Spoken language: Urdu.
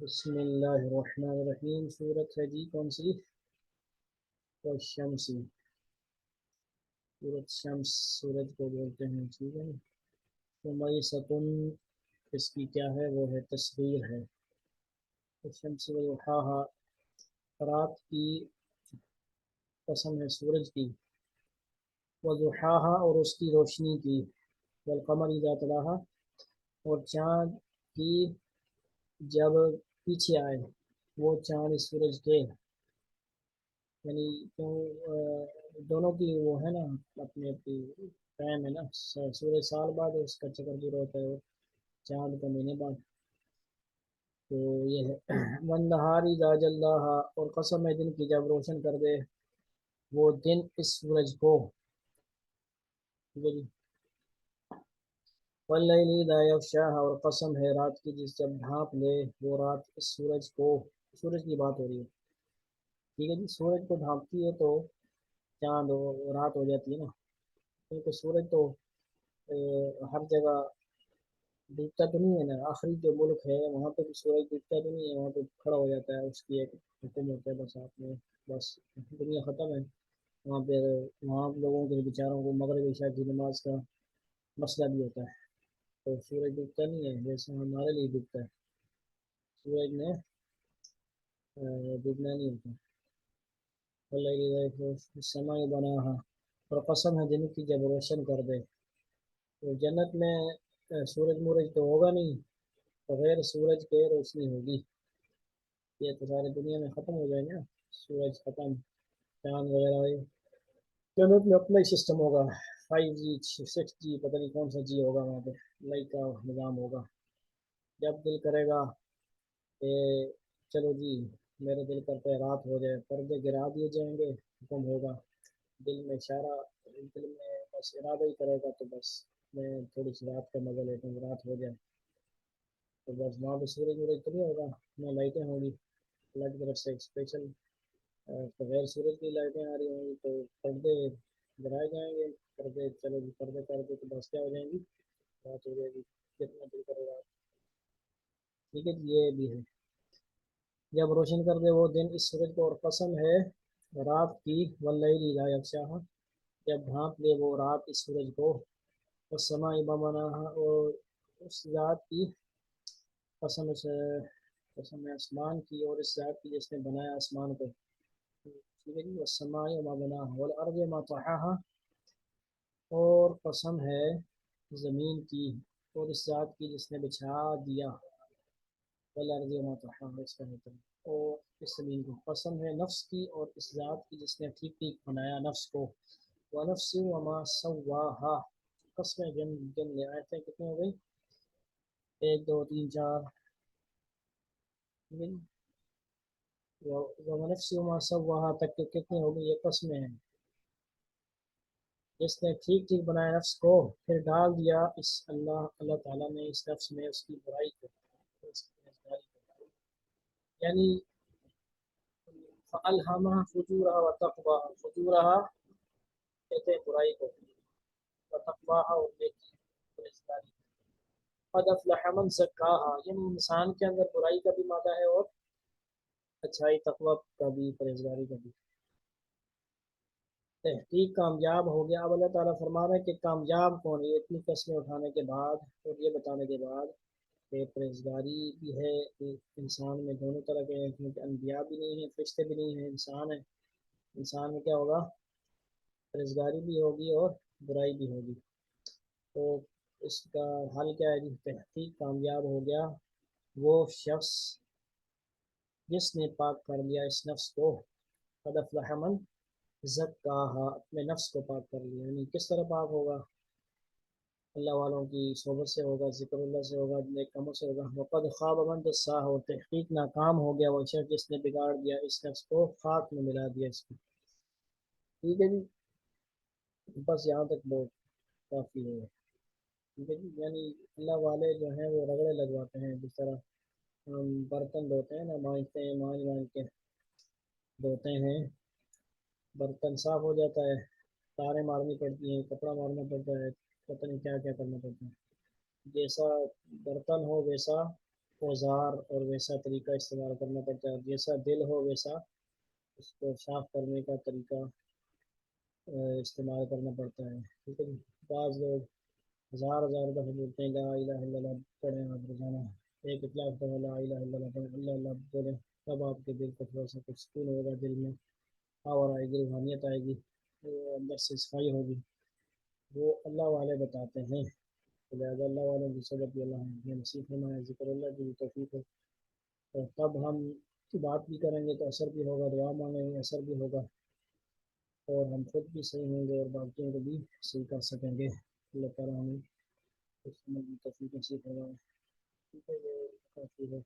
بسم اللہ الرحمن الرحیم۔ سورت ہے جی کون سی؟ والشمسی، سورت شمس سورج کو بولتے ہیں، ٹھیک ہے نا۔ ممیستن اس کی کیا ہے؟ وہ ہے تصغیر ہے۔ الشمس وضحاہا، رات کی قسم ہے سورج کی، وضحاہا اور اس کی روشنی کی، والقمر اذا تلاہا اور چاند کی جب پیچھے آئے، وہ چاند اس سورج کے، یعنی دونوں کی وہ ہے نا اپنی اپنی ٹائم ہے نا، سورج سال بعد اس کا چکر پورا ہوتا ہے، چاند کا مہینے بعد، تو یہ ہے۔ والنہار اذا جلاہا اور قسم ہے دن کی جب روشن کر دے وہ دن اس سورج کو، ٹھیک ہے جی۔ واللیل اذا یغشاہا اور قسم ہے رات کی جس جب ڈھانپ لے وہ رات اس سورج کو، سورج کی بات ہو رہی ہے، ٹھیک ہے جی۔ سورج کو ڈھانپتی ہے تو چاند رات ہو جاتی ہے نا، کیونکہ سورج تو ہر جگہ ڈوبتا تو نہیں ہے نا، آخری جو ملک ہے وہاں پہ بھی سورج ڈوبتا تو نہیں ہے، وہاں پہ کھڑا ہو جاتا ہے، اس کی ایک حکم ہوتا ہے، بس آپ نے بس دنیا ختم ہے وہاں پہ، وہاں لوگوں کے بیچاروں کو مغرب عشاء کی نماز کا مسئلہ بھی ہوتا ہے، تو سورج ڈوبتا نہیں ہے جیسے ہمارے لیے ڈوبتا ہے، سورج نے ڈوبنا نہیں ہوتا۔ سماء بناہا اور قسم ہے دن کی جب روشن کر دے، تو جنت میں سورج مورج تو ہوگا نہیں، بغیر سورج کے روشنی ہوگی، یہ تو سارے دنیا میں ختم ہو جائے گا، سورج ختم، چاند وغیرہ ہوئے، جنت میں اپنا ہی سسٹم ہوگا، 5G 6G پتہ نہیں کون سا جی ہوگا وہاں پہ، لائٹ کا نظام ہوگا، جب دل کرے گا کہ چلو جی میرے دل کرتا ہے رات ہو جائے، پردے گرا دیے جائیں گے، حکم ہوگا، دل میں اشارہ، دل میں بس ارادہ ہی کرے گا تو بس میں تھوڑی سی رات کا مزہ لیتا ہوں، رات ہو جائے تو بس وہاں پہ سورج وورج تو نہیں ہوگا، نہ لائٹیں ہوں گی، اللہ کی طرف سے ایک اسپیشل بغیر سورج کی لائٹیں آ رہی ہوں گی، تو پردے گرائے جائیں گے، پردے چلو جی پردے کر کے تو بس کیا ہو جائیں گی، رات ہو جائے گی، کتنا دل کرے گا، ٹھیک ہے جی۔ یہ بھی ہے جب روشن کر دے وہ دن اس سورج کو، اور قسم ہے رات کی، واللیل اذا یغشاہا جب ڈھانپ لے وہ رات اس سورج کو، والسماء بناہا اور اس ذات کی قسم سے، قسم ہے آسمان کی اور اس ذات کی جس نے بنایا آسمان کو، ٹھیک ہے جی۔ والسماء وما بناہا والارض وما طحاہا اور قسم ہے زمین کی اور اس ذات کی جس نے بچھا دیا، والارض وما طحاہا اس کا مطلب، اور اس زمین کو، قسم ہے نفس کی اور اس ذات کی جس نے ٹھیک ٹھیک بنایا نفس کو، ونفس وما سواہا، قسم جن لے آیتیں کتنے ہو گئی، 1 2 3 4، ونفس وما سواہا تک کے کتنے ہو گئی، یہ قسمیں ہیں، جس نے ٹھیک ٹھیک بنایا نفس کو پھر ڈال دیا اس اللہ تعالیٰ نے اس نفس میں اس کی برائی کو، اس کی پرہیزگاری کو، یعنی فَأَلْهَمَهَا فُجُورَهَا وَتَقْوَاهَا، فجورها کہتے ہیں برائی کو، وتقواها اور نیکی پرہیزگاری، قد افلح من زکاها یعنی انسان کے اندر برائی کا بھی مادہ ہے اور اچھائی تقوی کا بھی، پرہیزگاری کا بھی، تحقیق کامیاب ہو گیا۔ اب اللہ تعالیٰ فرما رہا ہے کہ کامیاب کون ہے، اتنی قسمیں اٹھانے کے بعد اور یہ بتانے کے بعد کہ پرہیزگاری بھی ہے، انسان میں دونوں طرح کے ہیں، کیونکہ انبیاء بھی نہیں ہیں، فرشتے بھی نہیں ہیں، انسان ہے، انسان میں کیا ہوگا، پرہیزگاری بھی ہوگی اور برائی بھی ہوگی، تو اس کا حل کیا ہے جی، تحقیق کامیاب ہو گیا وہ شخص جس نے پاک کر لیا اس نفس کو، قد افلح من زکاہا اپنے نفس کو پاک کر لیا، یعنی کس طرح پاک ہوگا، اللہ والوں کی صحبت سے ہوگا، ذکر اللہ سے ہوگا، نیک کاموں سے ہوگا، وقد خاب من دساہا اور تحقیق ناکام ہو گیا وہ شخص جس نے بگاڑ دیا اس نفس کو، خاک میں ملا دیا اس کو، ٹھیک ہے جی۔ بس یہاں تک بہت کافی ہے، ٹھیک ہے جی۔ یعنی اللہ والے جو ہیں وہ رگڑے لگواتے ہیں، جس طرح ہم برتن دھوتے ہیں نا، مانجتے ہیں، مانج کے دھوتے ہیں، برتن صاف ہو جاتا ہے، تاریں مارنی پڑتی ہیں، کپڑا مارنا پڑتا ہے، پتہ نہیں کیا کیا کرنا پڑتا ہے، جیسا برتن ہو ویسا اوزار اور ویسا طریقہ استعمال کرنا پڑتا ہے، جیسا دل ہو ویسا اس کو صاف کرنے کا طریقہ استعمال کرنا پڑتا ہے، ٹھیک ہے جی۔ بعض لوگ ہزار ہزار دفعہ بولتے ہیں لا الہ الا اللہ پڑھیں آپ روزانہ، ایک اطلاق دفعہ لا الہ الا اللہ پڑھیں، اللہ اللہ بولیں، تب آپ کے دل کو تھوڑا سا کچھ سکون ہوگا، دل میں پاور آئے گی، روحانیت آئے گی، اندر سے صفائی ہوگی، وہ اللہ والے بتاتے ہیں۔ تو لہٰذا اللہ والوں کی صحبت بھی اللہ ہمیں نصیب فرمائے، ذکر اللہ کی بھی توفیق ہو، اور تب ہم بات بھی کریں گے تو اثر بھی ہوگا، دعا مانگیں گے اثر بھی ہوگا، اور ہم خود بھی صحیح ہوں گے اور باقیوں کو بھی صحیح کر سکیں گے۔ اللہ تعالیٰ ہمیں اس عمل کی توفیق نصیب فرمائے، ٹھیک ہے، یہ کافی ہے۔